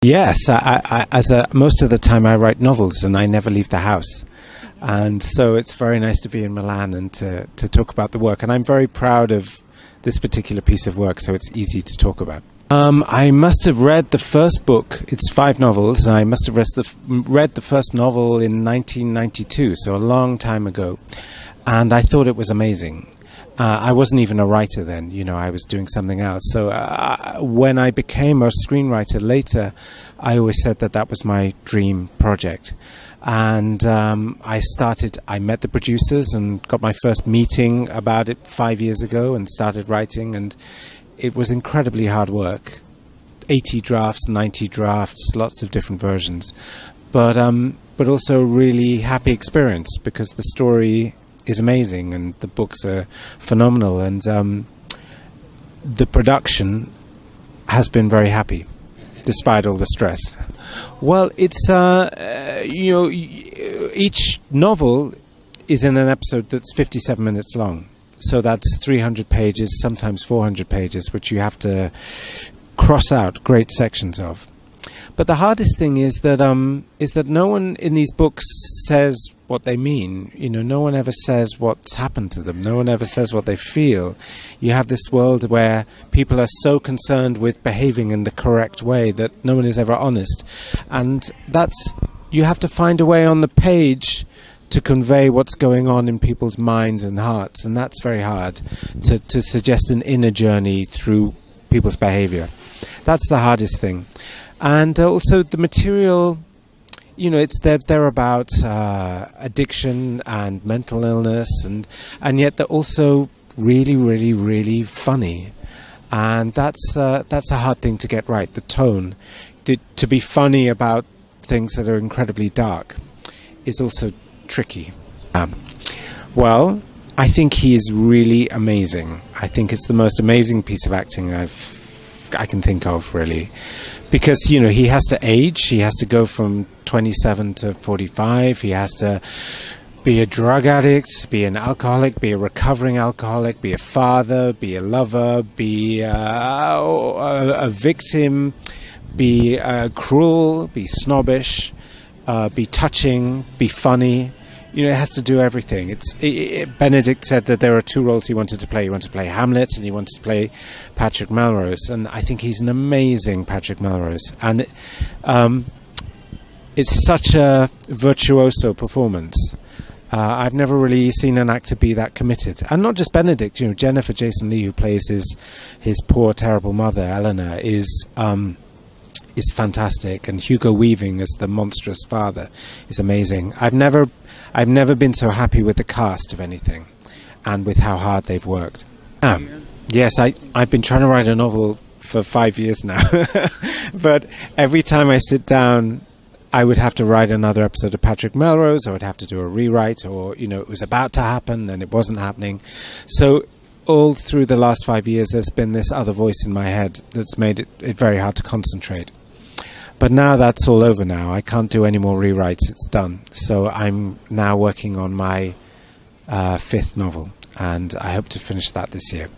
Yes, most of the time I write novels and I never leave the house. And so it's very nice to be in Milan and to talk about the work. And I'm very proud of this particular piece of work, so it's easy to talk about. I must have read the first book. It's 5 novels. And I must have read the first novel in 1992, so a long time ago. And I thought it was amazing. I wasn't even a writer then, you know, I was doing something else. So when I became a screenwriter later, I always said that that was my dream project. And I met the producers and got my first meeting about it 5 years ago and started writing, and it was incredibly hard work. 80 drafts, 90 drafts, lots of different versions. But also a really happy experience because the story is amazing and the books are phenomenal, and the production has been very happy despite all the stress. Well, it's you know, each novel is in an episode that's 57 minutes long, so that's 300 pages, sometimes 400 pages, which you have to cross out great sections of. But the hardest thing is that no one in these books says what they mean. You know, no one ever says what's happened to them. No one ever says what they feel. You have this world where people are so concerned with behaving in the correct way that no one is ever honest. And you have to find a way on the page to convey what's going on in people's minds and hearts. And that's very hard, to suggest an inner journey through people's behavior. That's the hardest thing. And also the material, you know, they're about addiction and mental illness, and yet they're also really, really, really funny. And that's a hard thing to get right, the tone. To be funny about things that are incredibly dark is also tricky. Well, I think he is really amazing. I think it's the most amazing piece of acting I can think of, really, because, you know, he has to age. He has to go from 27 to 45. He has to be a drug addict, be an alcoholic, be a recovering alcoholic, be a father, be a lover, be a victim, be cruel, be snobbish, be touching, be funny. You know, it has to do everything. Benedict said that there are 2 roles he wanted to play. He wanted to play Hamlet and he wanted to play Patrick Melrose. And I think he's an amazing Patrick Melrose. And it's such a virtuoso performance. I've never really seen an actor be that committed. And not just Benedict, you know, Jennifer Jason Leigh, who plays his poor, terrible mother, Eleanor, is fantastic, and Hugo Weaving as the monstrous father is amazing. I've never been so happy with the cast of anything, and with how hard they've worked. Yes, I've been trying to write a novel for 5 years now, but every time I sit down, I would have to write another episode of Patrick Melrose, or I'd have to do a rewrite, or, you know, it was about to happen and it wasn't happening. So all through the last 5 years, there's been this other voice in my head that's made it very hard to concentrate. But now that's all over now. I can't do any more rewrites. It's done. So I'm now working on my 5th novel, and I hope to finish that this year.